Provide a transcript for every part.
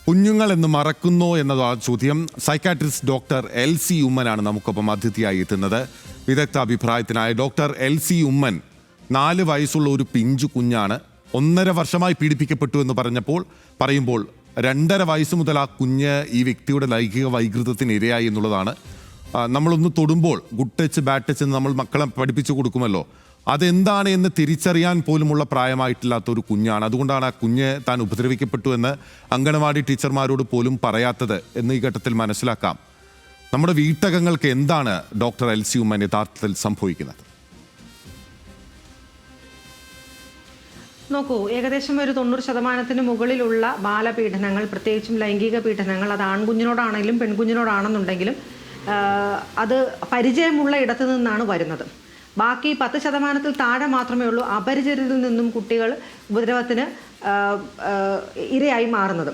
കുഞ്ഞുങ്ങൾ എന്ന് മറക്കുന്നോ എന്നതാണ് ചോദ്യം. Psychiatrist doctor എൽ.സി. ഉമ്മനാണ് നമുക്കൊപ്പം അതിഥിയായി എത്തുന്നത്. വിദഗ്ധ അഭിപ്രായത്തിനായ ഡോക്ടർ എൽ.സി. ഉമ്മൻ 4 വയസ്സുള്ള ഒരു പിഞ്ചു കുഞ്ഞാണ്. 1.5 വർഷമായി പീഡിപ്പിക്കപ്പെട്ടു എന്ന് പറയുമ്പോൾ 2.5 വയസ്സ് മുതൽ ആ കുഞ്ഞ് ഈ വ്യക്തിയുടെ ലൈംഗിക വൈകൃതത്തിന് ഇരയായി എന്നുള്ളതാണ്. നമ്മളൊന്ന് തൊടുമ്പോൾ ഗുഡ് ടച്ച് ബാഡ് ടച്ച് എന്ന് നമ്മൾ മക്കളെ പഠിപ്പിച്ചു കൊടുക്കുമല്ലോ, അതെന്താണ് എന്ന് തിരിച്ചറിയാൻ പോലുമുള്ള പ്രായമായിട്ടില്ലാത്ത ഒരു കുഞ്ഞാണ്. അതുകൊണ്ടാണ് ആ കുഞ്ഞ് താൻ ഉപദ്രവിക്കപ്പെട്ടു എന്ന് അങ്കണവാടി ടീച്ചർമാരോട് പോലും പറയാത്തത് എന്ന് ഈ ഘട്ടത്തിൽ മനസ്സിലാക്കാം. നമ്മുടെ വീട്ടകങ്ങൾക്ക് എന്താണ് ഡോക്ടർ എൽ.സി. ഉമ്മൻ യഥാർത്ഥത്തിൽ സംഭവിക്കുന്നത്? നോക്കൂ, ഏകദേശം ഒരു 90% മുകളിലുള്ള ബാലപീഡനങ്ങൾ, പ്രത്യേകിച്ചും ലൈംഗിക പീഡനങ്ങൾ, അത് ആൺകുഞ്ഞിനോടാണെങ്കിലും പെൺകുഞ്ഞിനോടാണെന്നുണ്ടെങ്കിലും അത് പരിചയമുള്ള ഇടത്തു നിന്നാണ് വരുന്നത്. ബാക്കി 10% താഴെ മാത്രമേ ഉള്ളൂ അപരിചിതരിൽ നിന്നും കുട്ടികൾ ഉപദ്രവത്തിന് ഇരയായി മാറുന്നത്.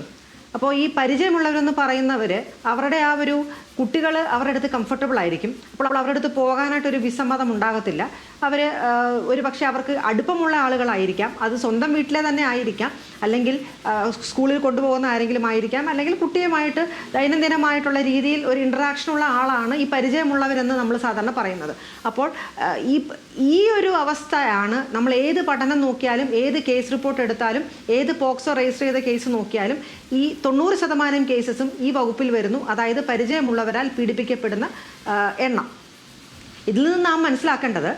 അപ്പോൾ ഈ പരിചയമുള്ളവരെന്ന് പറയുന്നവർ അവരുടെ ആ ഒരു കുട്ടികൾ അവരുടെ അടുത്ത് കംഫർട്ടബിൾ ആയിരിക്കും. അപ്പോൾ അവരുടെ അടുത്ത് പോകാനായിട്ടൊരു വിസമ്മതം ഉണ്ടാകത്തില്ല. അവർ ഒരു പക്ഷേ അവർക്ക് അടുപ്പമുള്ള ആളുകളായിരിക്കാം, അത് സ്വന്തം വീട്ടിലെ തന്നെ ആയിരിക്കാം, അല്ലെങ്കിൽ സ്കൂളിൽ കൊണ്ടുപോകുന്ന ആരെങ്കിലും ആയിരിക്കാം, അല്ലെങ്കിൽ കുട്ടിയുമായിട്ട് ദൈനംദിനമായിട്ടുള്ള രീതിയിൽ ഒരു ഇൻട്രാക്ഷനുള്ള ആളാണ് ഈ പരിചയമുള്ളവരെന്ന് നമ്മൾ സാധാരണ പറയുന്നത്. അപ്പോൾ ഈ ഒരു അവസ്ഥയാണ് നമ്മൾ ഏത് പഠനം നോക്കിയാലും, ഏത് കേസ് റിപ്പോർട്ട് എടുത്താലും, ഏത് പോക്സോ രജിസ്റ്റർ ചെയ്ത കേസ് നോക്കിയാലും ഈ 90% കേസസും ഈ വകുപ്പിൽ വരുന്നു. അതായത് പരിചയമുള്ളവരാൽ പീഡിപ്പിക്കപ്പെടുന്ന എണ്ണം. ഇതിൽ നിന്ന് നാം മനസ്സിലാക്കേണ്ടത്,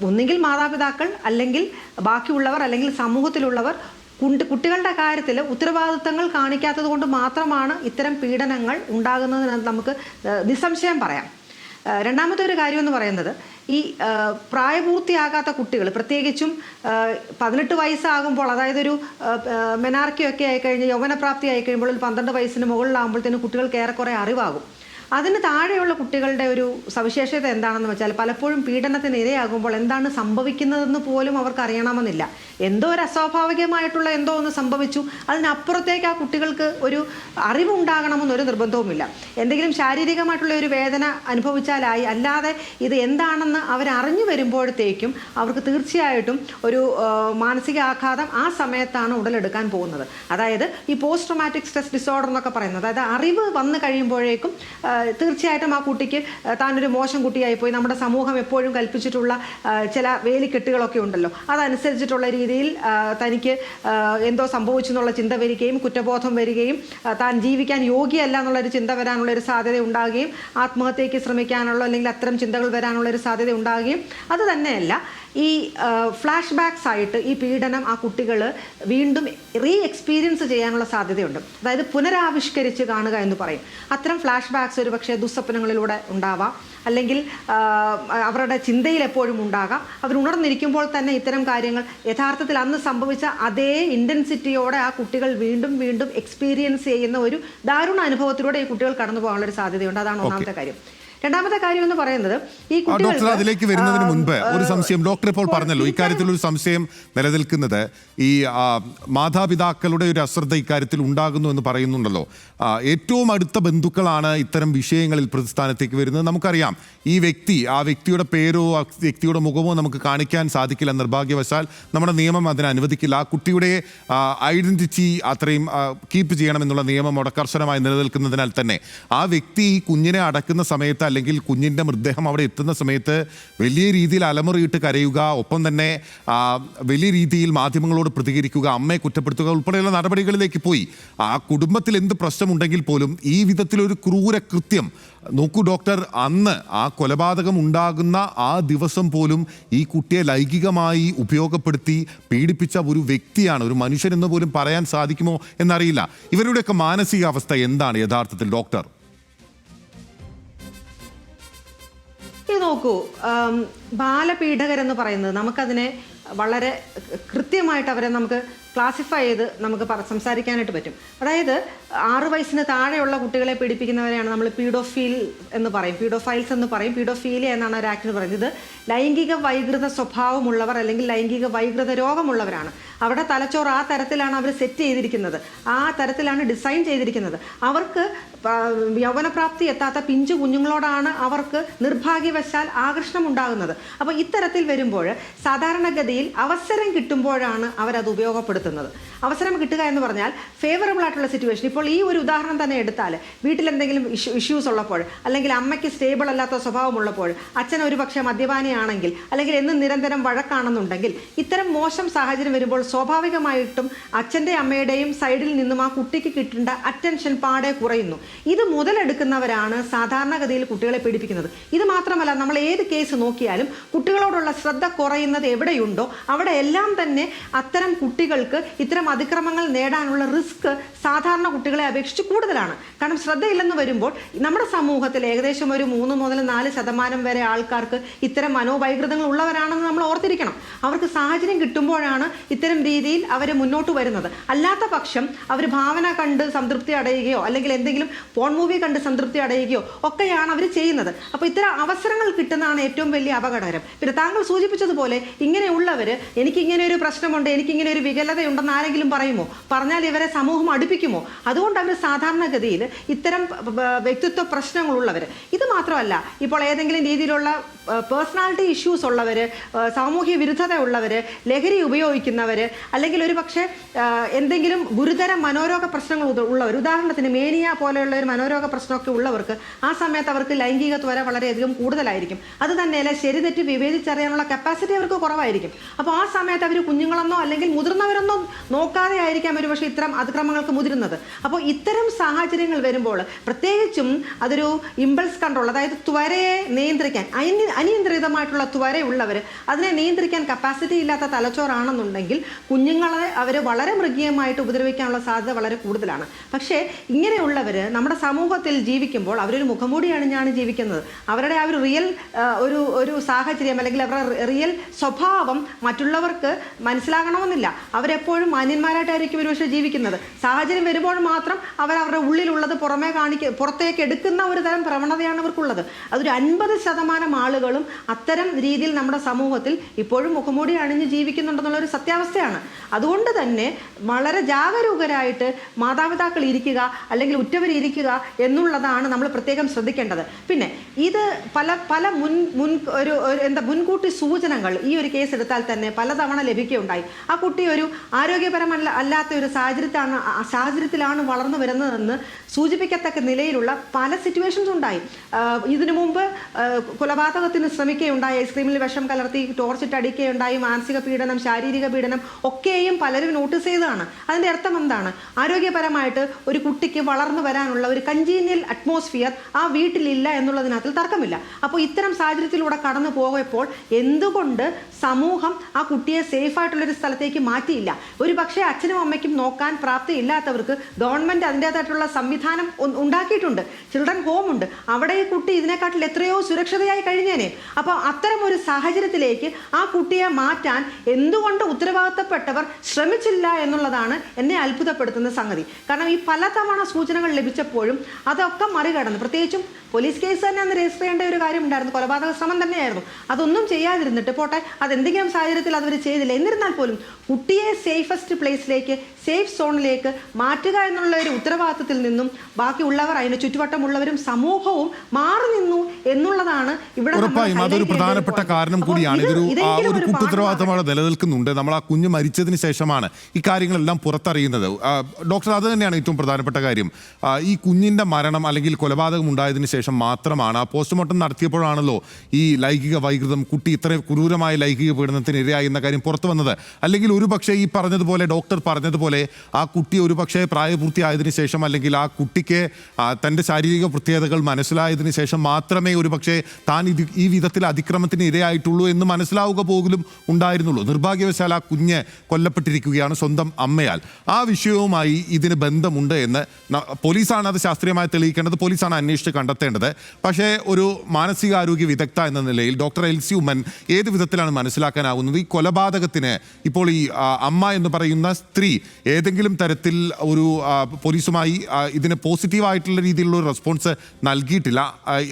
ഒന്നുകിൽ മാതാപിതാക്കൾ, അല്ലെങ്കിൽ ബാക്കിയുള്ളവർ, അല്ലെങ്കിൽ സമൂഹത്തിലുള്ളവർ കുട്ടികളുടെ കാര്യത്തിൽ ഉത്തരവാദിത്തങ്ങൾ കാണിക്കാത്തത് കൊണ്ട് മാത്രമാണ് ഇത്തരം പീഡനങ്ങൾ ഉണ്ടാകുന്നതെന്ന് നമുക്ക് നിസ്സംശയം പറയാം. രണ്ടാമത്തെ ഒരു കാര്യം എന്ന് പറയുന്നത്, ഈ പ്രായപൂർത്തിയാകാത്ത കുട്ടികൾ, പ്രത്യേകിച്ചും 18 വയസ്സാകുമ്പോൾ, അതായത് ഒരു മെനാർക്കിയൊക്കെ ആയിക്കഴിഞ്ഞ് യൗവനപ്രാപ്തി ആയിക്കഴിയുമ്പോൾ 12 വയസ്സിന് മുകളിലാകുമ്പോഴത്തേന് കുട്ടികൾക്ക് ഏറെക്കുറെ അറിവാകും. അതിന് താഴെയുള്ള കുട്ടികളുടെ ഒരു സവിശേഷത എന്താണെന്ന് വെച്ചാൽ, പലപ്പോഴും പീഡനത്തിന് ഇരയാകുമ്പോൾ എന്താണ് സംഭവിക്കുന്നതെന്ന് പോലും അവർക്ക് അറിയണമെന്നില്ല. എന്തോ ഒരു അസ്വാഭാവികമായിട്ടുള്ള എന്തോ ഒന്ന് സംഭവിച്ചു, അതിനപ്പുറത്തേക്ക് ആ കുട്ടികൾക്ക് ഒരു അറിവുണ്ടാകണമെന്നൊരു നിർബന്ധവുമില്ല. എന്തെങ്കിലും ശാരീരികമായിട്ടുള്ള ഒരു വേദന അനുഭവിച്ചാലായി, അല്ലാതെ ഇത് എന്താണെന്ന് അവരറിഞ്ഞു വരുമ്പോഴത്തേക്കും അവർക്ക് തീർച്ചയായിട്ടും ഒരു മാനസിക ആഘാതം ആ സമയത്താണ് ഉടലെടുക്കാൻ പോകുന്നത്. അതായത് ഈ പോസ്റ്റ് ട്രോമാറ്റിക് സ്ട്രെസ് ഡിസോർഡർ എന്നൊക്കെ പറയുന്നത്, അതായത് അറിവ് വന്നു കഴിയുമ്പോഴേക്കും തീർച്ചയായിട്ടും ആ കുട്ടിക്ക് താനൊരു മോശം കുട്ടിയായിപ്പോയി, നമ്മുടെ സമൂഹം എപ്പോഴും കൽപ്പിച്ചിട്ടുള്ള ചില വേലിക്കെട്ടുകളൊക്കെ ഉണ്ടല്ലോ, അതനുസരിച്ചിട്ടുള്ള രീതിയിൽ തനിക്ക് എന്തോ സംഭവിച്ചു എന്നുള്ള ചിന്ത വരികയും, കുറ്റബോധം വരികയും, താൻ ജീവിക്കാൻ യോഗ്യയല്ല എന്നുള്ളൊരു ചിന്ത വരാനുള്ളൊരു സാധ്യത ഉണ്ടാകുകയും, ആത്മഹത്യയ്ക്ക് ശ്രമിക്കാനുള്ള അല്ലെങ്കിൽ അത്തരം ചിന്തകൾ വരാനുള്ളൊരു സാധ്യത ഉണ്ടാകുകയും, അത് തന്നെയല്ല ഈ ഫ്ലാഷ് ബാക്സ് ആയിട്ട് ഈ പീഡനം ആ കുട്ടികൾ വീണ്ടും എക്സ്പീരിയൻസ് ചെയ്യാനുള്ള സാധ്യതയുണ്ട്. അതായത് പുനരാവിഷ്കരിച്ച് കാണുക എന്ന് പറയും. അത്തരം ഫ്ലാഷ് ബാക്സ് ഒരു പക്ഷേ ദുസ്വപ്നങ്ങളിലൂടെ ഉണ്ടാവാം, അല്ലെങ്കിൽ അവരുടെ ചിന്തയിൽ എപ്പോഴും ഉണ്ടാകാം. അവർ ഉണർന്നിരിക്കുമ്പോൾ തന്നെ ഇത്തരം കാര്യങ്ങൾ യഥാർത്ഥത്തിൽ അന്ന് സംഭവിച്ച അതേ ഇൻറ്റൻസിറ്റിയോടെ ആ കുട്ടികൾ വീണ്ടും വീണ്ടും എക്സ്പീരിയൻസ് ചെയ്യുന്ന ഒരു ദാരുണ അനുഭവത്തിലൂടെ ഈ കുട്ടികൾ കടന്നു പോകാനുള്ള ഒരു സാധ്യതയുണ്ട്. അതാണ് ഒന്നാമത്തെ കാര്യം. രണ്ടാമത്തെ കാര്യം എന്ന് പറയുന്നത്, ഈ ഡോക്ടർ അതിലേക്ക് വരുന്നതിന് മുൻപ് ഒരു സംശയം. ഡോക്ടർ ഇപ്പോൾ പറഞ്ഞല്ലോ, ഇക്കാര്യത്തിൽ ഒരു സംശയം നിലനിൽക്കുന്നത് ഈ മാതാപിതാക്കളുടെ ഒരു അശ്രദ്ധ ഇക്കാര്യത്തിൽ ഉണ്ടാകുന്നു എന്ന് പറയുന്നുണ്ടല്ലോ. ഏറ്റവും അടുത്ത ബന്ധുക്കളാണ് ഇത്തരം വിഷയങ്ങളിൽ പ്രതിസ്ഥാനത്തേക്ക് വരുന്നത്. നമുക്കറിയാം, ഈ ആ വ്യക്തിയുടെ പേരോ ആ വ്യക്തിയുടെ മുഖമോ നമുക്ക് കാണിക്കാൻ സാധിക്കില്ല. നിർഭാഗ്യവശാൽ നമ്മുടെ നിയമം അതിന് അനുവദിക്കില്ല. ആ കുട്ടിയുടെ ഐഡന്റിറ്റി അത്രയും കീപ്പ് ചെയ്യണമെന്നുള്ള നിയമം അവിടെ കർശനമായി നിലനിൽക്കുന്നതിനാൽ തന്നെ ആ വ്യക്തി ഈ കുഞ്ഞിനെ അടക്കുന്ന സമയത്ത്, അല്ലെങ്കിൽ കുഞ്ഞിൻ്റെ മൃതദേഹം അവിടെ എത്തുന്ന സമയത്ത് വലിയ രീതിയിൽ അലമുറയിട്ട് കരയുക, ഒപ്പം തന്നെ വലിയ രീതിയിൽ മാധ്യമങ്ങളോട് പ്രതികരിക്കുക, അമ്മയെ കുറ്റപ്പെടുത്തുക ഉൾപ്പെടെയുള്ള നടപടികളിലേക്ക് പോയി. ആ കുടുംബത്തിൽ എന്ത് പ്രശ്നമുണ്ടെങ്കിൽ പോലും ഈ വിധത്തിലൊരു ക്രൂര കൃത്യം നോക്കൂ ഡോക്ടർ, അന്ന് ആ കൊലപാതകം ഉണ്ടാകുന്ന ആ ദിവസം പോലും ഈ കുട്ടിയെ ലൈംഗികമായി ഉപയോഗപ്പെടുത്തി പീഡിപ്പിച്ച ഒരു വ്യക്തിയാണ്. ഒരു മനുഷ്യനെന്ന് പോലും പറയാൻ സാധിക്കുമോ എന്നറിയില്ല. ഇവരുടെയൊക്കെ മാനസികാവസ്ഥ എന്താണ് യഥാർത്ഥത്തിൽ ഡോക്ടർ? നോക്കൂ, ബാലപീഡകരെന്ന് പറയുന്നത് നമുക്കതിനെ വളരെ കൃത്യമായിട്ട് അവരെ നമുക്ക് ക്ലാസിഫൈ ചെയ്ത് നമുക്ക് സംസാരിക്കാനായിട്ട് പറ്റും. അതായത് 6 വയസ്സിന് താഴെയുള്ള കുട്ടികളെ പീഡിപ്പിക്കുന്നവരെയാണ് നമ്മൾ പീഡോഫൈൽസ് എന്ന് പറയും. പീഡോഫീലിയ എന്നാണ് ഒരു ആക്ടിന് പറയുന്നത്. ഇത് ലൈംഗിക വൈകൃത സ്വഭാവമുള്ളവർ അല്ലെങ്കിൽ ലൈംഗിക വൈകൃത രോഗമുള്ളവരാണ്. അവിടെ തലച്ചോറ് ആ തരത്തിലാണ് അവർ സെറ്റ് ചെയ്തിരിക്കുന്നത്, ആ തരത്തിലാണ് ഡിസൈൻ ചെയ്തിരിക്കുന്നത്. അവർക്ക് യൗവനപ്രാപ്തി എത്താത്ത പിഞ്ചു കുഞ്ഞുങ്ങളോടാണ് അവർക്ക് നിർഭാഗ്യവശാൽ ആകർഷണം ഉണ്ടാകുന്നത്. അപ്പോൾ ഇത്തരത്തിൽ വരുമ്പോൾ സാധാരണഗതിയിൽ അവസരം കിട്ടുമ്പോഴാണ് അവരത് ഉപയോഗപ്പെടുത്തുന്നത്. അവസരം കിട്ടുക എന്ന് പറഞ്ഞാൽ ഫേവറബിൾ ആയിട്ടുള്ള സിറ്റുവേഷൻ. ഇപ്പോൾ ഈ ഒരു ഉദാഹരണം തന്നെ എടുത്താൽ, വീട്ടിലെന്തെങ്കിലും ഇഷ്യൂസ് ഉള്ളപ്പോൾ, അല്ലെങ്കിൽ അമ്മയ്ക്ക് സ്റ്റേബിൾ അല്ലാത്ത സ്വഭാവമുള്ളപ്പോൾ, അച്ഛൻ ഒരു പക്ഷേ മദ്യപാനിയാണെങ്കിൽ, അല്ലെങ്കിൽ എന്നും നിരന്തരം വഴക്കാണെന്നുണ്ടെങ്കിൽ, ഇത്തരം മോശം സാഹചര്യം വരുമ്പോൾ സ്വാഭാവികമായിട്ടും അച്ഛൻ്റെ അമ്മയുടെയും സൈഡിൽ നിന്നും ആ കുട്ടിക്ക് കിട്ടേണ്ട അറ്റൻഷൻ പാടെ കുറയുന്നു. ഇത് മുതലെടുക്കുന്നവരാണ് സാധാരണഗതിയിൽ കുട്ടികളെ പീഡിപ്പിക്കുന്നത്. ഇത് മാത്രമല്ല, നമ്മൾ ഏത് കേസ് നോക്കിയാലും കുട്ടികളോടുള്ള ശ്രദ്ധ കുറയുന്നത് എവിടെയുണ്ടോ അവിടെ എല്ലാം തന്നെ അത്തരം കുട്ടികൾക്ക് ഇത്തരം അതിക്രമങ്ങൾ നേടാനുള്ള റിസ്ക് സാധാരണ കുട്ടികളെ അപേക്ഷിച്ച് കൂടുതലാണ്. കാരണം ശ്രദ്ധയില്ലെന്ന് വരുമ്പോൾ നമ്മുടെ സമൂഹത്തിൽ ഏകദേശം ഒരു 3 മുതൽ 4% വരെ ആൾക്കാർക്ക് ഇത്തരം മനോവൈകൃതങ്ങൾ ഉള്ളവരാണെന്ന് നമ്മൾ ഓർത്തിരിക്കണം. അവർക്ക് സാഹചര്യം കിട്ടുമ്പോഴാണ് ഇത്തരം രീതിയിൽ അവർ മുന്നോട്ട് വരുന്നത്. അല്ലാത്ത പക്ഷം അവർ ഭാവന കണ്ട് സംതൃപ്തി അടയുകയോ അല്ലെങ്കിൽ എന്തെങ്കിലും പോൺ മൂവി കണ്ട് സംതൃപ്തി അടയുകയോ ഒക്കെയാണ് അവർ ചെയ്യുന്നത്. അപ്പോൾ ഇത്തരം അവസരങ്ങൾ കിട്ടുന്നതാണ് ഏറ്റവും വലിയ അപകടകരം. പിന്നെ താങ്കൾ സൂചിപ്പിച്ചതുപോലെ ഇങ്ങനെയുള്ളവർ, എനിക്കിങ്ങനെ ഒരു പ്രശ്നമുണ്ട്, എനിക്കിങ്ങനെ ഒരു വികലതയുണ്ടെന്ന് ആരെങ്കിലും പറയുമോ? പറഞ്ഞാൽ ഇവരെ സമൂഹം അടുപ്പിക്കുമോ? അതുകൊണ്ട് അവർ സാധാരണഗതിയിൽ ഇത്തരം വ്യക്തിത്വ പ്രശ്നങ്ങളുള്ളവർ, ഇത് മാത്രമല്ല, ഇപ്പോൾ ഏതെങ്കിലും രീതിയിലുള്ള പേഴ്സണാലിറ്റി ഇഷ്യൂസ് ഉള്ളവർ, സാമൂഹ്യ വിരുദ്ധത ഉള്ളവർ, ലഹരി ഉപയോഗിക്കുന്നവർ, അല്ലെങ്കിൽ ഒരു പക്ഷേ എന്തെങ്കിലും ഗുരുതര മനോരോഗ പ്രശ്നങ്ങൾ ഉള്ളവർ, ഉദാഹരണത്തിന് മേനിയ പോലെയുള്ള ഒരു മനോരോഗ പ്രശ്നമൊക്കെ ഉള്ളവർക്ക് ആ സമയത്ത് അവർക്ക് ലൈംഗിക ത്വര വളരെയധികം കൂടുതലായിരിക്കും. അത് തന്നെയല്ല, ശരി തെറ്റ് വിവേചിച്ചറിയാനുള്ള കപ്പാസിറ്റി അവർക്ക് കുറവായിരിക്കും. അപ്പോൾ ആ സമയത്ത് അവർ കുഞ്ഞുങ്ങളെന്നോ അല്ലെങ്കിൽ മുതിർന്നവരെന്നോ നോക്കാതെ ആയിരിക്കാം ഒരു പക്ഷേ ഇത്തരം അതിക്രമങ്ങൾക്ക് മുതിരുന്നത്. അപ്പോൾ ഇത്തരം സാഹചര്യങ്ങൾ വരുമ്പോൾ പ്രത്യേകിച്ചും അതൊരു ഇമ്പൾസ് കൺട്രോൾ, അതായത് ത്വരയെ നിയന്ത്രിക്കാൻ, അനിയന്ത്രിതമായിട്ടുള്ള ത്വരയുള്ളവർ, അതിനെ നിയന്ത്രിക്കാൻ കപ്പാസിറ്റി ഇല്ലാത്ത തലച്ചോറാണെന്നുണ്ടെങ്കിൽ കുഞ്ഞുങ്ങളെ അവർ വളരെ മൃഗീയമായിട്ട് ഉപദ്രവിക്കാനുള്ള സാധ്യത വളരെ കൂടുതലാണ്. പക്ഷേ ഇങ്ങനെയുള്ളവർ നമ്മുടെ സമൂഹത്തിൽ ജീവിക്കുമ്പോൾ അവരൊരു മുഖംമൂടി അണിഞ്ഞാണ് ജീവിക്കുന്നത്. അവരുടെ ആ ഒരു റിയൽ ഒരു സാഹചര്യം അല്ലെങ്കിൽ അവരുടെ റിയൽ സ്വഭാവം മറ്റുള്ളവർക്ക് മനസ്സിലാകണമെന്നില്ല. അവരെപ്പോഴും മാന്യന്മാരായിട്ടായിരിക്കും ഒരുപക്ഷെ ജീവിക്കുന്നത്. സാഹചര്യം വരുമ്പോൾ മാത്രം അവരുടെ ഉള്ളിലുള്ളത് പുറത്തേക്ക് എടുക്കുന്ന ഒരു തരം പ്രവണതയാണ് അവർക്കുള്ളത്. അതൊരു 50% ആളുകളും അത്തരം രീതിയിൽ നമ്മുടെ സമൂഹത്തിൽ ഇപ്പോഴും മുഖംമൂടി അണിഞ്ഞ് ജീവിക്കുന്നുണ്ടെന്നുള്ളൊരു സത്യാവസ്ഥയാണ്. അതുകൊണ്ട് തന്നെ വളരെ ജാഗരൂകരായിട്ട് മാതാപിതാക്കൾ ഇരിക്കുക, അല്ലെങ്കിൽ ഉറ്റവർ ഇരിക്കുക എന്നുള്ളതാണ് നമ്മൾ പ്രത്യേകം ശ്രദ്ധിക്കേണ്ടത്. പിന്നെ ഇത് പല മുൻകൂട്ടി സൂചനകൾ ഈ ഒരു കേസ് എടുത്താൽ തന്നെ പലതവണ ലഭിക്കുകയുണ്ടായി. ആ കുട്ടി ഒരു ആരോഗ്യപരമല്ലാത്ത ഒരു സാഹചര്യത്തിലാണ് വളർന്നു വരുന്നതെന്ന് സൂചിപ്പിക്കത്തക്ക നിലയിലുള്ള പല സിറ്റുവേഷൻസ് ഉണ്ടായി. ഇതിനു മുമ്പ് കൊലപാതകത്തിന് ശ്രമിക്കുകയുണ്ടായി, ഐസ്ക്രീമിൽ വിഷം കലർത്തി ടോർച്ചിട്ട് അടിക്കുകയുണ്ടായി, മാനസിക പീഡനം, ശാരീരിക പീഡനം ഒക്കെയും പലരും നോട്ടീസ് ചെയ്തതാണ്. അതിൻ്റെ അർത്ഥം എന്താണ്? ആരോഗ്യപരമായിട്ട് ഒരു കുട്ടിക്ക് വളർന്നു വരാനുള്ള ഒരു കൺജീനിയൽ അറ്റ്മോസ്ഫിയർ ആ വീട്ടിലില്ല എന്നുള്ളതിനകത്ത് തർക്കമില്ല. അപ്പോൾ ഇത്തരം സാഹചര്യത്തിലൂടെ കടന്നു പോയപ്പോൾ എന്തുകൊണ്ട് സമൂഹം ആ കുട്ടിയെ സേഫായിട്ടുള്ളൊരു സ്ഥലത്തേക്ക് മാറ്റിയില്ല? ഒരു പക്ഷേ അച്ഛനും അമ്മയ്ക്കും നോക്കാൻ പ്രാപ്തിയില്ലാത്തവർക്ക് ഗവൺമെൻറ് അതിൻ്റേതായിട്ടുള്ള സംവിധാനം ഉണ്ടാക്കിയിട്ടുണ്ട്. ചിൽഡ്രൻ ഹോം ഉണ്ട്. അവിടെ ഈ കുട്ടി ഇതിനെക്കാട്ടിൽ എത്രയോ സുരക്ഷിതയായി കഴിഞ്ഞേനെ. അപ്പോൾ അത്തരം ഒരു സാഹചര്യത്തിലേക്ക് ആ കുട്ടിയെ മാറ്റാൻ എന്തുകൊണ്ട് ഉത്തരവാദിത്തപ്പെട്ടവർ ശ്രമിച്ചില്ല എന്നുള്ളതാണ് എന്നെ അത്ഭുതപ്പെടുത്തുന്ന സംഗതി. കാരണം ഈ പലതവണ സൂചനകൾ ലഭിച്ചപ്പോഴും അതൊക്കെ മറികടന്ന്, പ്രത്യേകിച്ചും പോലീസ് കേസ് തന്നെ അന്ന് രജിസ്റ്റർ ചെയ്യേണ്ട ഒരു കാര്യം ഉണ്ടായിരുന്നു, കൊലപാതക ശ്രമം തന്നെയായിരുന്നു. അതൊന്നും ചെയ്യാതിരുന്നിട്ട് പോട്ടെ, അതെന്തെങ്കിലും സാഹചര്യത്തിൽ അവർ ചെയ്തില്ല. എന്നിരുന്നാൽ പോലും കുട്ടിയെ സേഫസ്റ്റ് പ്ലേസിലേക്ക്, സേഫ് സോണിലേക്ക് മാറ്റുക എന്നുള്ള ഒരു ഉത്തരവാദിത്തത്തിൽ നിന്നും ബാക്കിയുള്ളവർ, അതിന് ചുറ്റുവട്ടമുള്ളവരും സമൂഹവും മാറി നിന്നു എന്നുള്ളതാണ് ഇവിടെ ഉറപ്പായും അതൊരു പ്രധാനപ്പെട്ട കാരണം കൂടിയാണ്. ഇതൊരു കൂട്ടുത്തരവാദിത്തമാണ് നിലനിൽക്കുന്നുണ്ട്. നമ്മൾ ആ കുഞ്ഞ് മരിച്ചതിന് ശേഷമാണ് ഈ കാര്യങ്ങളെല്ലാം പുറത്തറിയുന്നത്. ഡോക്ടർ, അത് തന്നെയാണ് ഏറ്റവും പ്രധാനപ്പെട്ട കാര്യം. ഈ കുഞ്ഞിൻ്റെ മരണം അല്ലെങ്കിൽ കൊലപാതകം ഉണ്ടായതിനു ശേഷം മാത്രമാണ്, ആ പോസ്റ്റ്മോർട്ടം നടത്തിയപ്പോഴാണല്ലോ ഈ ലൈംഗിക വൈകൃതം, കുട്ടി ഇത്ര ക്രൂരമായ ലൈംഗിക പീഡനത്തിന് ഇരയായി എന്ന കാര്യം പുറത്തു വന്നത്. അല്ലെങ്കിൽ ഒരു പക്ഷേ ഈ പറഞ്ഞതുപോലെ, ഡോക്ടർ പറഞ്ഞതുപോലെ, ആ കുട്ടി ഒരു പക്ഷേ പ്രായപൂർത്തിയായതിനു ശേഷം അല്ലെങ്കിൽ ആ കുട്ടിക്ക് തൻ്റെ ശാരീരിക പ്രത്യേകതകൾ മനസ്സിലായതിനു ശേഷം മാത്രമേ ഒരു പക്ഷേ താൻ ഈ വിധത്തിൽ അതിക്രമത്തിന് ഇരയായിട്ടുള്ളൂ എന്ന് മനസ്സിലാവുക പോലും ഉണ്ടായിരുന്നുള്ളൂ. നിർഭാഗ്യവശാൽ ആ കുഞ്ഞ് കൊല്ലപ്പെട്ടിരിക്കുകയാണ് സ്വന്തം അമ്മയാൽ. ആ വിഷയവുമായി ഇതിന് ബന്ധമുണ്ട് എന്ന് പോലീസാണ് അത് ശാസ്ത്രീയമായി തെളിയിക്കേണ്ടത്, പോലീസാണ് അന്വേഷിച്ച് കണ്ടെത്തേണ്ടത്. പക്ഷേ ഒരു മാനസികാരോഗ്യ വിദഗ്ധ എന്ന നിലയിൽ ഡോക്ടർ എൽസി ഉമ്മൻ ഏത് വിധത്തിലാണ് മനസ്സിലാക്കാനാവുന്നത് ഈ കൊലപാതകത്തിന്? ഇപ്പോൾ ഈ അമ്മ എന്ന് പറയുന്ന സ്ത്രീ ഏതെങ്കിലും തരത്തിൽ ഒരു പോലീസുമായി ഇതിന് പോസിറ്റീവായിട്ടുള്ള രീതിയിലുള്ള ഒരു റെസ്പോൺസ് നൽകിയിട്ടില്ല.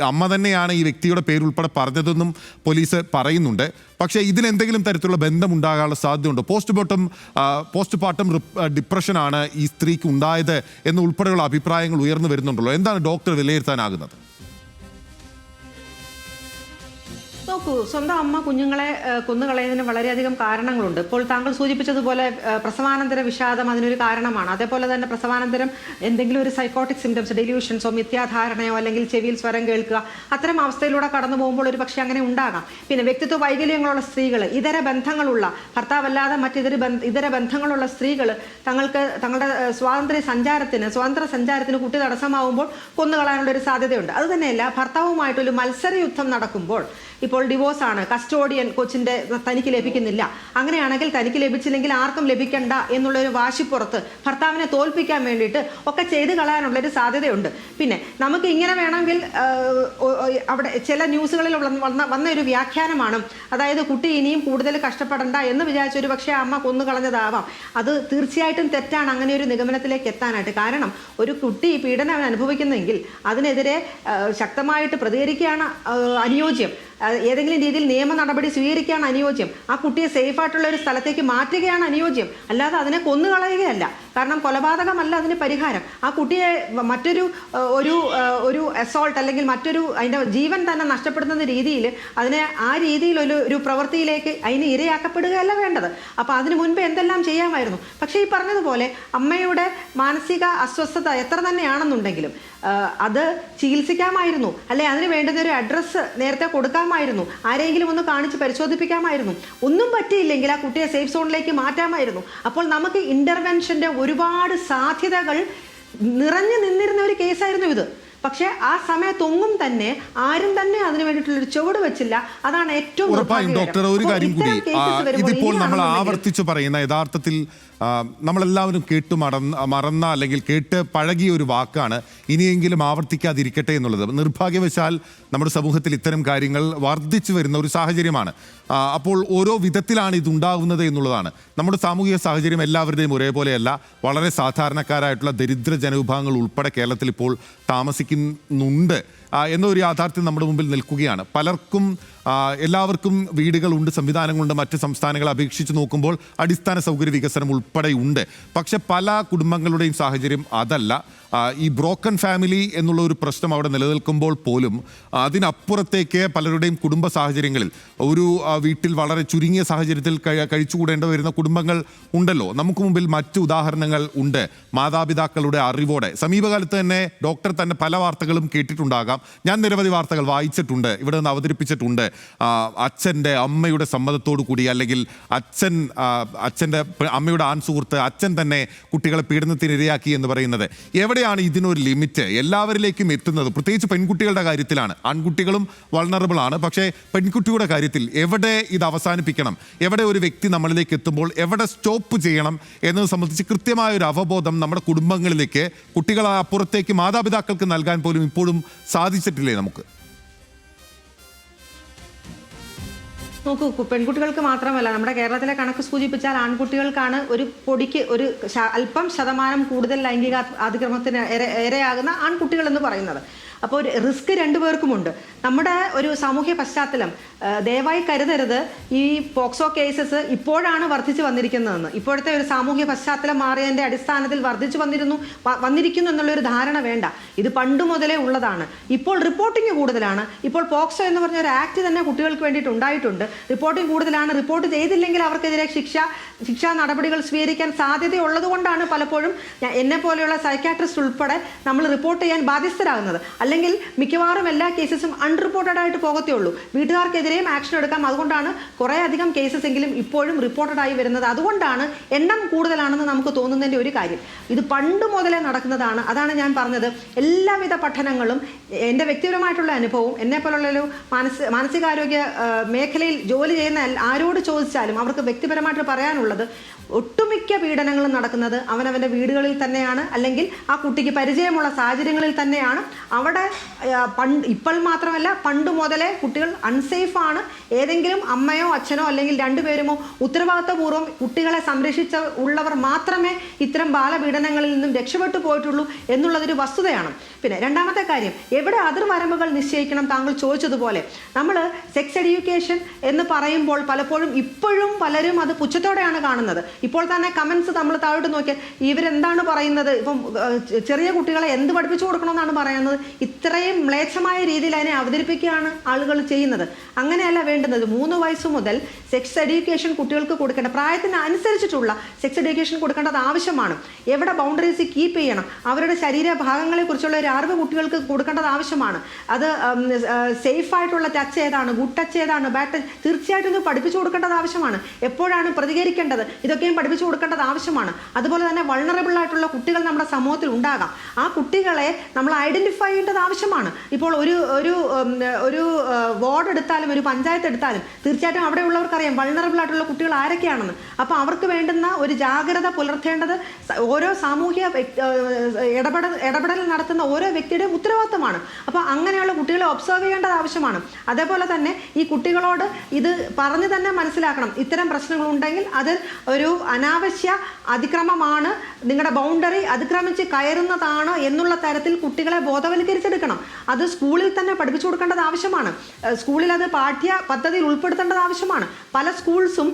അമ്മ തന്നെയാണ് ഈ വ്യക്തിയുടെ പേരുൾപ്പെടെ പറഞ്ഞതെന്നും പോലീസ് പറയുന്നുണ്ട്. പക്ഷേ ഇതിനെന്തെങ്കിലും തരത്തിലുള്ള ബന്ധമുണ്ടാകാനുള്ള സാധ്യതയുണ്ട്. പോസ്റ്റ്മോർട്ടം ഡിപ്രഷനാണ് ഈ സ്ത്രീക്ക് ഉണ്ടായത് എന്നുൾപ്പെടെയുള്ള അഭിപ്രായങ്ങൾ ഉയർന്നു വരുന്നുണ്ടല്ലോ. എന്താണ് ഡോക്ടർ വിലയിരുത്താനാകുന്നത്? നോക്കൂ, സ്വന്തം അമ്മ കുഞ്ഞുങ്ങളെ കൊന്നുകളയുന്നതിന് വളരെയധികം കാരണങ്ങളുണ്ട്. ഇപ്പോൾ താങ്കൾ സൂചിപ്പിച്ചതുപോലെ പ്രസവാനന്തര വിഷാദം അതിനൊരു കാരണമാണ്. അതേപോലെ തന്നെ പ്രസവാനന്തരം എന്തെങ്കിലും ഒരു സൈക്കോട്ടിക് സിംറ്റംസ്, ഡെല്യൂഷൻസോ മിഥ്യാധാരണയോ അല്ലെങ്കിൽ ചെവിയിൽ സ്വരം കേൾക്കുക, അത്തരം അവസ്ഥയിലൂടെ കടന്നു പോകുമ്പോൾ ഒരു പക്ഷേ അങ്ങനെ ഉണ്ടാകാം. പിന്നെ വ്യക്തിത്വ വൈകല്യങ്ങളുള്ള സ്ത്രീകൾ, ഇതര ബന്ധങ്ങളുള്ള, ഭർത്താവല്ലാതെ ഇതര ബന്ധങ്ങളുള്ള സ്ത്രീകൾ തങ്ങളുടെ സ്വാതന്ത്ര്യ സഞ്ചാരത്തിന് കുട്ടി തടസ്സമാവുമ്പോൾ കൊന്നുകളയാനുള്ള ഒരു സാധ്യതയുണ്ട്. അതുതന്നെയല്ല, ഭർത്താവുമായിട്ടൊരു മത്സര യുദ്ധം നടക്കുമ്പോൾ, ഇപ്പോൾ ഡിവോഴ്സ് ആണ്, കസ്റ്റോഡിയൻ കൊച്ചിൻ്റെ തനിക്ക് ലഭിക്കുന്നില്ല, അങ്ങനെയാണെങ്കിൽ തനിക്ക് ലഭിച്ചില്ലെങ്കിൽ ആർക്കും ലഭിക്കണ്ട എന്നുള്ളൊരു വാശിപ്പുറത്ത് ഭർത്താവിനെ തോൽപ്പിക്കാൻ വേണ്ടിയിട്ട് ഒക്കെ ചെയ്ത് കളയാനുള്ളൊരു സാധ്യതയുണ്ട്. പിന്നെ നമുക്ക് ഇങ്ങനെ വേണമെങ്കിൽ അവിടെ ചില ന്യൂസുകളിൽ വന്ന ഒരു വ്യാഖ്യാനമാണ്, അതായത് കുട്ടി ഇനിയും കൂടുതൽ കഷ്ടപ്പെടണ്ട എന്ന് വിചാരിച്ചൊരു പക്ഷേ അമ്മ കൊന്നു കളഞ്ഞതാവാം. അത് തീർച്ചയായിട്ടും തെറ്റാണ് അങ്ങനെ ഒരു നിഗമനത്തിലേക്ക് എത്താനായിട്ട്. കാരണം ഒരു കുട്ടി പീഡനം അനുഭവിക്കുന്നെങ്കിൽ അതിനെതിരെ ശക്തമായിട്ട് പ്രതികരിക്കുകയാണ് അനുയോജ്യം. ഏതെങ്കിലും രീതിയിൽ നിയമ നടപടി സ്വീകരിക്കുകയാണ് അനുയോജ്യം. ആ കുട്ടിയെ സേഫായിട്ടുള്ള ഒരു സ്ഥലത്തേക്ക് മാറ്റുകയാണ് അനുയോജ്യം, അല്ലാതെ അതിനെ കൊന്നുകളയുകയല്ല. കാരണം കൊലപാതകമല്ല അതിന് പരിഹാരം. ആ കുട്ടിയെ ഒരു അസോൾട്ട് അല്ലെങ്കിൽ അതിൻ്റെ ജീവൻ തന്നെ നഷ്ടപ്പെടുന്ന രീതിയിൽ അതിനെ ആ രീതിയിൽ ഒരു പ്രവൃത്തിയിലേക്ക് അതിന് ഇരയാക്കപ്പെടുകയല്ല വേണ്ടത്. അപ്പോൾ അതിന് മുൻപ് എന്തെല്ലാം ചെയ്യാമായിരുന്നു. പക്ഷേ ഈ പറഞ്ഞതുപോലെ അമ്മയുടെ മാനസിക അസ്വസ്ഥത എത്ര തന്നെയാണെന്നുണ്ടെങ്കിലും അത് ചികിത്സിക്കാമായിരുന്നു, അല്ലെ അതിന് വേണ്ടുന്ന ഒരു അഡ്രസ്സ് നേരത്തെ കൊടുക്കാമായിരുന്നു, ആരെങ്കിലും ഒന്ന് കാണിച്ച് പരിശോധിപ്പിക്കാമായിരുന്നു. ഒന്നും പറ്റിയില്ലെങ്കിൽ ആ കുട്ടിയെ സേഫ് സോണിലേക്ക് മാറ്റാമായിരുന്നു. അപ്പോൾ നമുക്ക് ഇന്റർവെൻഷന്റെ ഒരുപാട് സാധ്യതകൾ നിറഞ്ഞു നിന്നിരുന്ന ഒരു കേസായിരുന്നു ഇത്. പക്ഷേ ആ സമയത്തൊന്നും തന്നെ ആരും തന്നെ അതിന് വേണ്ടിയിട്ടുള്ളൊരു ചുവട് വെച്ചില്ല. അതാണ് ഏറ്റവും ഉറപ്പായും. ഡോക്ടർ, ഒരു കാര്യം കൂടി, ഇതിപ്പോൾ നമ്മൾ ആവർത്തിച്ചു പറയുന്ന, യഥാർത്ഥത്തിൽ നമ്മളെല്ലാവരും മറന്ന അല്ലെങ്കിൽ കേട്ട് പഴകിയ ഒരു വാക്കാണ് ഇനിയെങ്കിലും ആവർത്തിക്കാതിരിക്കട്ടെ എന്നുള്ളത്. നിർഭാഗ്യവശാൽ നമ്മുടെ സമൂഹത്തിൽ ഇത്തരം കാര്യങ്ങൾ വർദ്ധിച്ചു വരുന്ന ഒരു സാഹചര്യമാണ്. അപ്പോൾ ഓരോ വിധത്തിലാണ് ഇതുണ്ടാകുന്നത് എന്നുള്ളതാണ്. നമ്മുടെ സാമൂഹിക സാഹചര്യം എല്ലാവരുടെയും ഒരേപോലെയല്ല. വളരെ സാധാരണക്കാരായിട്ടുള്ള ദരിദ്ര ജനവിഭാഗങ്ങൾ ഉൾപ്പെടെ കേരളത്തിൽ ഇപ്പോൾ താമസിക്കുന്നുണ്ട് എന്നൊരു യാഥാർത്ഥ്യം നമ്മുടെ മുമ്പിൽ നിൽക്കുകയാണ്. എല്ലാവർക്കും വീടുകളുണ്ട്, സംവിധാനങ്ങളുണ്ട്. മറ്റ് സംസ്ഥാനങ്ങളെ അപേക്ഷിച്ച് നോക്കുമ്പോൾ അടിസ്ഥാന സൗകര്യ വികസനം ഉൾപ്പെടെയുണ്ട്. പക്ഷെ പല കുടുംബങ്ങളുടെയും സാഹചര്യം അതല്ല. ഈ ബ്രോക്കൺ ഫാമിലി എന്നുള്ള ഒരു പ്രശ്നം അവിടെ നിലനിൽക്കുമ്പോൾ പോലും അതിനപ്പുറത്തേക്ക് പലരുടെയും കുടുംബ സാഹചര്യങ്ങളിൽ ഒരു വീട്ടിൽ വളരെ ചുരുങ്ങിയ സാഹചര്യത്തിൽ കഴിച്ചുകൂടേണ്ടി വരുന്ന കുടുംബങ്ങൾ ഉണ്ടല്ലോ. നമുക്ക് മുമ്പിൽ മറ്റു ഉദാഹരണങ്ങൾ ഉണ്ട്. മാതാപിതാക്കളുടെ അറിവോടെ സമീപകാലത്ത് തന്നെ ഡോക്ടർ തന്നെ പല വാർത്തകളും കേട്ടിട്ടുണ്ടാകാം. ഞാൻ നിരവധി വാർത്തകൾ വായിച്ചിട്ടുണ്ട്, ഇവിടെ നിന്ന് അവതരിപ്പിച്ചിട്ടുണ്ട്. അമ്മയുടെ സമ്മതത്തോടു കൂടി, അല്ലെങ്കിൽ അച്ഛൻ്റെ അമ്മയുടെ ആൺ സുഹൃത്ത് അച്ഛൻ തന്നെ കുട്ടികളെ പീഡനത്തിന് ഇരയാക്കി എന്ന് പറയുന്നത്. എവിടെയാണ് ഇതിനൊരു ലിമിറ്റ് എല്ലാവരിലേക്കും എത്തുന്നത്? പ്രത്യേകിച്ച് പെൺകുട്ടികളുടെ കാര്യത്തിലാണ്. ആൺകുട്ടികളും വൾണറബിൾ ആണ്. പക്ഷേ പെൺകുട്ടിയുടെ കാര്യത്തിൽ എവിടെ ഇത് അവസാനിപ്പിക്കണം, എവിടെ ഒരു വ്യക്തി നമ്മളിലേക്ക് എത്തുമ്പോൾ എവിടെ സ്റ്റോപ്പ് ചെയ്യണം എന്നത് സംബന്ധിച്ച് കൃത്യമായ ഒരു അവബോധം നമ്മുടെ കുടുംബങ്ങളിലേക്ക്, കുട്ടികളെ അപ്പുറത്തേക്ക് മാതാപിതാക്കൾക്ക് നൽകാൻ പോലും ഇപ്പോഴും സാധിച്ചിട്ടില്ലേ നമുക്ക്? നോക്കൂ, പെൺകുട്ടികൾക്ക് മാത്രമല്ല, നമ്മുടെ കേരളത്തിലെ കണക്ക് സൂചിപ്പിച്ചാൽ ആൺകുട്ടികൾക്കാണ് ഒരു അല്പം ശതമാനം കൂടുതൽ ലൈംഗിക അതിക്രമത്തിന് ഇരയാകുന്ന ആൺകുട്ടികൾ എന്ന് പറയുന്നത്. അപ്പോൾ റിസ്ക് രണ്ടുപേർക്കുമുണ്ട്. നമ്മുടെ ഒരു സാമൂഹ്യ പശ്ചാത്തലം ദയവായി കരുതരുത് ഈ പോക്സോ കേസസ് ഇപ്പോഴാണ് വർദ്ധിച്ചു വന്നിരിക്കുന്നതെന്ന്. ഇപ്പോഴത്തെ ഒരു സാമൂഹ്യ പശ്ചാത്തലം മാറിയതിൻ്റെ അടിസ്ഥാനത്തിൽ വന്നിരിക്കുന്നു എന്നുള്ളൊരു ധാരണ വേണ്ട. ഇത് പണ്ട് മുതലേ ഉള്ളതാണ്. ഇപ്പോൾ റിപ്പോർട്ടിങ് കൂടുതലാണ്. ഇപ്പോൾ പോക്സോ എന്ന് പറഞ്ഞ ഒരു ആക്ട് തന്നെ കുട്ടികൾക്ക് വേണ്ടിയിട്ട് ഉണ്ടായിട്ടുണ്ട്. റിപ്പോർട്ടിങ് കൂടുതലാണ്. റിപ്പോർട്ട് ചെയ്തില്ലെങ്കിൽ അവർക്കെതിരെ ശിക്ഷാ നടപടികൾ സ്വീകരിക്കാൻ സാധ്യതയുള്ളത് കൊണ്ടാണ് പലപ്പോഴും എന്നെ പോലെയുള്ള സൈക്യാട്രിസ്റ്റ് ഉൾപ്പെടെ നമ്മൾ റിപ്പോർട്ട് ചെയ്യാൻ ബാധ്യസ്ഥരാകുന്നത്. അല്ലെങ്കിൽ മിക്കവാറും എല്ലാ കേസസും അൺറിപ്പോർട്ടഡ് ആയിട്ട് പോകത്തേ ഉള്ളൂ. വീട്ടുകാർക്കെതിരെയും ആക്ഷൻ എടുക്കാം. അതുകൊണ്ടാണ് കുറേ അധികം കേസസ് എങ്കിലും ഇപ്പോഴും റിപ്പോർട്ടഡ് ആയി വരുന്നത്. അതുകൊണ്ടാണ് എണ്ണം കൂടുതലാണെന്ന് നമുക്ക് തോന്നുന്നതിൻ്റെ ഒരു കാര്യം. ഇത് പണ്ട് മുതലേ നടക്കുന്നതാണ്. അതാണ് ഞാൻ പറഞ്ഞത്, എല്ലാവിധ പഠനങ്ങളും എൻ്റെ വ്യക്തിപരമായിട്ടുള്ള അനുഭവവും എന്നെ പോലുള്ളൊരു മാനസികാരോഗ്യ മേഖലയിൽ ജോലി ചെയ്യുന്ന ആരോട് ചോദിച്ചാലും അവർക്ക് വ്യക്തിപരമായിട്ട് പറയാനുള്ളത്, ഒട്ടുമിക്ക പീഡനങ്ങളും നടക്കുന്നത് അവനവൻ്റെ വീടുകളിൽ തന്നെയാണ്, അല്ലെങ്കിൽ ആ കുട്ടിക്ക് പരിചയമുള്ള സാഹചര്യങ്ങളിൽ തന്നെയാണ്. അവിടെ ഇപ്പോൾ മാത്രമല്ല, പണ്ട് മുതലേ കുട്ടികൾ അൺസേഫാണ്. ഏതെങ്കിലും അമ്മയോ അച്ഛനോ അല്ലെങ്കിൽ രണ്ടുപേരുമോ ഉത്തരവാദിത്തപൂർവ്വം കുട്ടികളെ ഉള്ളവർ മാത്രമേ ഇത്തരം ബാലപീഡനങ്ങളിൽ നിന്നും രക്ഷപ്പെട്ടു പോയിട്ടുള്ളൂ എന്നുള്ളതൊരു വസ്തുതയാണ്. പിന്നെ രണ്ടാമത്തെ കാര്യം, എവിടെ അതിർവരമ്പുകൾ നിശ്ചയിക്കണം? താങ്കൾ ചോദിച്ചതുപോലെ നമ്മൾ സെക്സ് എഡ്യൂക്കേഷൻ എന്ന് പറയുമ്പോൾ പലപ്പോഴും ഇപ്പോഴും പലരും അത് പുച്ഛത്തോടെയാണ് കാണുന്നത്. ഇപ്പോൾ തന്നെ കമൻസ് നമ്മൾ താഴോട്ട് നോക്കിയാൽ ഇവരെന്താണ് പറയുന്നത്, ഇപ്പം ചെറിയ കുട്ടികളെ എന്ത് പഠിപ്പിച്ചു കൊടുക്കണമെന്നാണ് പറയുന്നത്. ഇത്രയും മ്ലേച്ഛമായ രീതിയിൽ അതിനെ അവതരിപ്പിക്കുകയാണ് ആളുകൾ ചെയ്യുന്നത്. അങ്ങനെയല്ല വേണ്ടുന്നത്. 3 വയസ്സ് മുതൽ സെക്സ് എഡ്യൂക്കേഷൻ കുട്ടികൾക്ക് കൊടുക്കേണ്ട, പ്രായത്തിന് അനുസരിച്ചിട്ടുള്ള സെക്സ് എഡ്യൂക്കേഷൻ കൊടുക്കേണ്ടത് ആവശ്യമാണ്. എവിടെ ബൗണ്ടറീസ് കീപ്പ് ചെയ്യണം, അവരുടെ ശരീരഭാഗങ്ങളെക്കുറിച്ചുള്ള ഒരു അറിവ് കുട്ടികൾക്ക് കൊടുക്കേണ്ടത് ആവശ്യമാണ്. അത് സേഫായിട്ടുള്ള ടച്ച് ഏതാണ്, ഗുഡ് ടച്ച് ഏതാണ്, ബാഡ് ടച്ച്, തീർച്ചയായിട്ടും ഇത് പഠിപ്പിച്ചു കൊടുക്കേണ്ടത് ആവശ്യമാണ്. എപ്പോഴാണ് പ്രതികരിക്കേണ്ടത്, ഇതൊക്കെയും പഠിപ്പിച്ചു കൊടുക്കേണ്ടത് ആവശ്യമാണ്. അതുപോലെ തന്നെ വൾണറബിൾ ആയിട്ടുള്ള കുട്ടികൾ നമ്മുടെ സമൂഹത്തിൽ ഉണ്ടാകാം. ആ കുട്ടികളെ നമ്മൾ ഐഡന്റിഫൈ ചെയ്യേണ്ടത് ആവശ്യമാണ്. ഇപ്പോൾ ഒരു വാർഡ് എടുത്താലും ഒരു പഞ്ചായത്ത് എടുത്താലും തീർച്ചയായിട്ടും അവിടെയുള്ളവർക്കറിയാം വൾണറബിൾ ആയിട്ടുള്ള കുട്ടികൾ ആരൊക്കെയാണെന്ന്. അപ്പോൾ അവർക്ക് വേണ്ടുന്ന ഒരു ജാഗ്രത പുലർത്തേണ്ടത് ഓരോ സാമൂഹ്യ ഇടപെടൽ നടത്തുന്ന ഓരോ വ്യക്തിയുടെയും ഉത്തരവാദിത്തമാണ്. അപ്പോൾ അങ്ങനെയുള്ള കുട്ടികളെ ഒബ്സർവ് ചെയ്യേണ്ടത് ആവശ്യമാണ്. അതേപോലെ തന്നെ ഈ കുട്ടികളോട് ഇത് പറഞ്ഞു തന്നെ മനസ്സിലാക്കണം. ഇത്തരം പ്രശ്നങ്ങൾ ഉണ്ടെങ്കിൽ അത് ഒരു അനാവശ്യ അതിക്രമമാണ്, നിങ്ങളുടെ ബൗണ്ടറി അതിക്രമിച്ച് കയറുന്നതാണ് എന്നുള്ള തരത്തിൽ കുട്ടികളെ ബോധവൽക്കരിച്ചെടുക്കണം. അത് സ്കൂളിൽ തന്നെ പഠിപ്പിച്ചു കൊടുക്കേണ്ടത് ആവശ്യമാണ്. സ്കൂളിൽ അത് പാഠ്യ പദ്ധതിയിൽ ഉൾപ്പെടുത്തേണ്ടത് ആവശ്യമാണ്. പല സ്കൂൾസും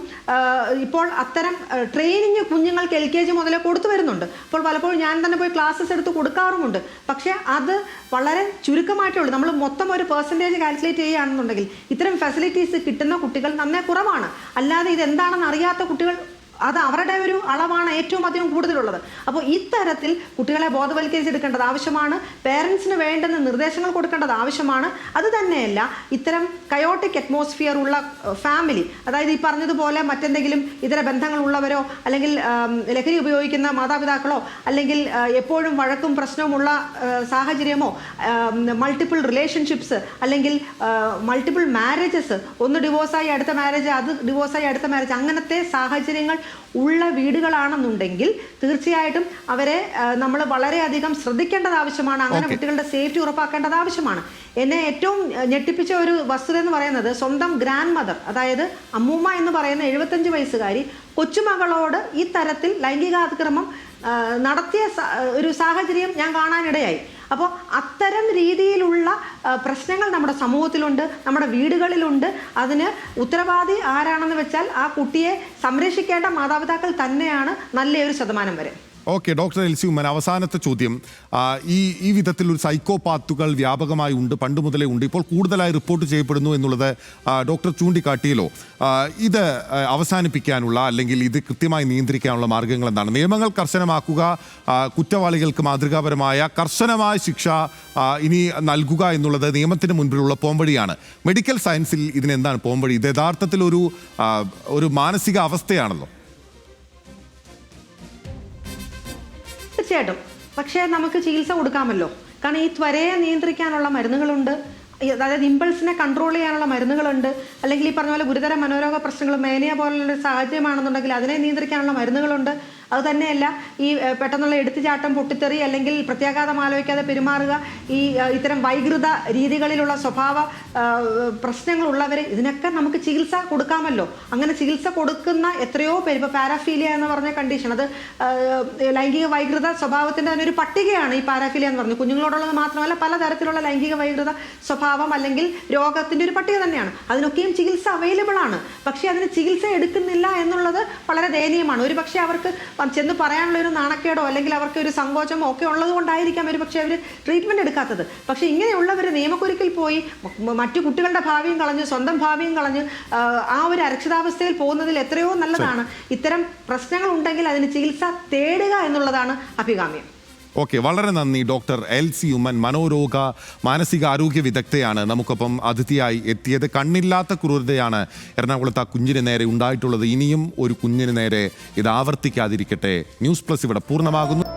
ഇപ്പോൾ അത്തരം ട്രെയിനിങ് കുഞ്ഞുങ്ങൾക്ക് LKG മുതലേ കൊടുത്തു വരുന്നുണ്ട്. അപ്പോൾ പലപ്പോഴും ഞാൻ തന്നെ പോയി ക്ലാസ്സസ് എടുത്ത് കൊടുക്കാറുമുണ്ട്. പക്ഷേ അത് വളരെ ചുരുക്കമായിട്ടേ ഉള്ളൂ. നമ്മൾ മൊത്തം ഒരു പെർസെൻറ്റേജ് കാൽക്കുലേറ്റ് ചെയ്യുകയാണെന്നുണ്ടെങ്കിൽ ഇത്തരം ഫെസിലിറ്റീസ് കിട്ടുന്ന കുട്ടികൾ നന്നേ കുറവാണ്. അല്ലാതെ ഇതെന്താണെന്ന് അറിയാത്ത കുട്ടികൾ, അത് അവരുടെ ഒരു അളവാണ് ഏറ്റവും അധികം കൂടുതലുള്ളത്. അപ്പോൾ ഇത്തരത്തിൽ കുട്ടികളെ ബോധവൽക്കരിച്ചെടുക്കേണ്ടത് ആവശ്യമാണ്. പേരൻസിന് വേണ്ടുന്ന നിർദ്ദേശങ്ങൾ കൊടുക്കേണ്ടത് ആവശ്യമാണ്. അത് തന്നെയല്ല, ഇത്തരം കയോട്ടിക് അറ്റ്മോസ്ഫിയർ ഉള്ള ഫാമിലി, അതായത് ഈ പറഞ്ഞതുപോലെ മറ്റെന്തെങ്കിലും ഇതര ബന്ധങ്ങളുള്ളവരോ അല്ലെങ്കിൽ ലഹരി ഉപയോഗിക്കുന്ന മാതാപിതാക്കളോ അല്ലെങ്കിൽ എപ്പോഴും വഴക്കും പ്രശ്നവുമുള്ള സാഹചര്യമോ, മൾട്ടിപ്പിൾ റിലേഷൻഷിപ്സ് അല്ലെങ്കിൽ മൾട്ടിപ്പിൾ മാരേജസ്, ഒന്ന് ഡിവോഴ്സായി അടുത്ത മാരേജ്, അത് ഡിവോഴ്സായി അടുത്ത മാരേജ്, അങ്ങനത്തെ സാഹചര്യങ്ങൾ ഉള്ള വീടുകളാണെന്നുണ്ടെങ്കിൽ തീർച്ചയായിട്ടും അവരെ നമ്മൾ വളരെയധികം ശ്രദ്ധിക്കേണ്ടത് ആവശ്യമാണ്. അങ്ങനെ കുട്ടികളുടെ സേഫ്റ്റി ഉറപ്പാക്കേണ്ടത് ആവശ്യമാണ്. എന്നെ ഏറ്റവും ഞെട്ടിപ്പിച്ച ഒരു വസ്തുത എന്ന് പറയുന്നത്, സ്വന്തം ഗ്രാൻഡ് മദർ, അതായത് അമ്മൂമ്മ എന്ന് പറയുന്ന 75 വയസ്സുകാരി കൊച്ചുമകളോട് ഈ തരത്തിൽ ലൈംഗികാതിക്രമം നടത്തിയ ഒരു സാഹചര്യം ഞാൻ കാണാനിടയായി. അപ്പോൾ അത്തരം രീതിയിലുള്ള പ്രശ്നങ്ങൾ നമ്മുടെ സമൂഹത്തിലുണ്ട്, നമ്മുടെ വീടുകളിലുണ്ട്. അതിന് ഉത്തരവാദി ആരാണെന്ന് വെച്ചാൽ ആ കുട്ടിയെ സംരക്ഷിക്കേണ്ട മാതാപിതാക്കൾ തന്നെയാണ്, നല്ലൊരു ശതമാനം വരെ. ഓക്കെ, ഡോക്ടർ എൽസി ഉമ്മൻ, അവസാനത്തെ ചോദ്യം. ഈ വിധത്തിൽ ഒരു സൈക്കോപാത്തുകൾ വ്യാപകമായി ഉണ്ട്, പണ്ട് മുതലേ ഉണ്ട്, ഇപ്പോൾ കൂടുതലായി റിപ്പോർട്ട് ചെയ്യപ്പെടുന്നു എന്നുള്ളത് ഡോക്ടർ ചൂണ്ടിക്കാട്ടിയല്ലോ. ഇത് അവസാനിപ്പിക്കാനുള്ള അല്ലെങ്കിൽ ഇത് കൃത്യമായി നിയന്ത്രിക്കാനുള്ള മാർഗങ്ങൾ എന്താണ്? നിയമങ്ങൾ കർശനമാക്കുക, കുറ്റവാളികൾക്ക് മാതൃകാപരമായ കർശനമായ ശിക്ഷ ഇനി നൽകുക എന്നുള്ളത് നിയമത്തിന് മുൻപിലുള്ള പോംവഴിയാണ്. മെഡിക്കൽ സയൻസിൽ ഇതിനെന്താണ് പോംവഴി? ഇത് യഥാർത്ഥത്തിൽ ഒരു മാനസിക അവസ്ഥയാണല്ലോ. തീർച്ചയായിട്ടും. പക്ഷേ നമുക്ക് ചികിത്സ കൊടുക്കാമല്ലോ. കാരണം ഈ ത്വരയെ നിയന്ത്രിക്കാനുള്ള മരുന്നുകളുണ്ട്, അതായത് ഇമ്പൾസിനെ കൺട്രോൾ ചെയ്യാനുള്ള മരുന്നുകളുണ്ട്, അല്ലെങ്കിൽ ഈ പറഞ്ഞ പോലെ ഗുരുതര മനോരോഗ പ്രശ്നങ്ങൾ, മേനിയ പോലുള്ള സാഹചര്യമാണെന്നുണ്ടെങ്കിൽ അതിനെ നിയന്ത്രിക്കാനുള്ള മരുന്നുകളുണ്ട്. അതുതന്നെയല്ല ഈ പെട്ടെന്നുള്ള എടുത്തുചാട്ടം, പൊട്ടിത്തെറി അല്ലെങ്കിൽ പ്രത്യാഘാതം ആലോചിക്കാതെ പെരുമാറുക, ഇത്തരം വൈകൃത രീതികളിലുള്ള സ്വഭാവ പ്രശ്നങ്ങളുള്ളവരെ ഇതിനൊക്കെ നമുക്ക് ചികിത്സ കൊടുക്കാമല്ലോ. അങ്ങനെ ചികിത്സ കൊടുക്കുന്ന എത്രയോ പേര്, ഇപ്പോൾ പാരാഫീലിയ എന്ന് പറഞ്ഞ കണ്ടീഷൻ, അത് ലൈംഗിക വൈകൃത സ്വഭാവത്തിൻ്റെ തന്നെ ഒരു പട്ടികയാണ് ഈ പാരാഫീലിയ എന്ന് പറഞ്ഞു. കുഞ്ഞുങ്ങളോടുള്ളത് മാത്രമല്ല, പലതരത്തിലുള്ള ലൈംഗിക വൈകൃത സ്വഭാവം അല്ലെങ്കിൽ രോഗത്തിൻ്റെ ഒരു പട്ടിക തന്നെയാണ്. അതിനൊക്കെയും ചികിത്സ അവൈലബിൾ ആണ്. പക്ഷേ അതിന് ചികിത്സ എടുക്കുന്നില്ല എന്നുള്ളത് വളരെ ദയനീയമാണ്. ഒരു പക്ഷേ അവർക്ക് ചെന്ന് പറയാനുള്ള ഒരു നാണക്കേടോ അല്ലെങ്കിൽ അവർക്ക് ഒരു സങ്കോചമോ ഒക്കെ ഉള്ളത് കൊണ്ടായിരിക്കാം ഒരു പക്ഷേ അവർ ട്രീറ്റ്മെൻറ്റ് എടുക്കാത്തത്. പക്ഷേ ഇങ്ങനെയുള്ളവർ നിയമക്കുരുക്കിൽ പോയി മറ്റു കുട്ടികളുടെ ഭാവിയും കളഞ്ഞ് സ്വന്തം ഭാവിയും കളഞ്ഞ് ആ ഒരു അരക്ഷിതാവസ്ഥയിൽ പോകുന്നതിൽ എത്രയോ നല്ലതാണ്. ഇത്തരം പ്രശ്നങ്ങൾ ഉണ്ടെങ്കിൽ അതിന് ചികിത്സ തേടുക എന്നുള്ളതാണ് അഭികാമ്യം. ഓക്കെ, വളരെ നന്ദി. ഡോക്ടർ എൽസി ഉമ്മൻ, മനോരോഗ മാനസിക ആരോഗ്യ വിദഗ്ധയാണ് നമുക്കൊപ്പം അതിഥിയായി എത്തിയത്. കണ്ണില്ലാത്ത ക്രൂരതയാണ് എറണാകുളത്ത് ആ കുഞ്ഞിന് നേരെ ഉണ്ടായിട്ടുള്ളത്. ഇനിയും ഒരു കുഞ്ഞിന് നേരെ ഇത് ആവർത്തിക്കാതിരിക്കട്ടെ. ന്യൂസ് പ്ലസ് ഇവിടെ പൂർണ്ണമാകുന്നു.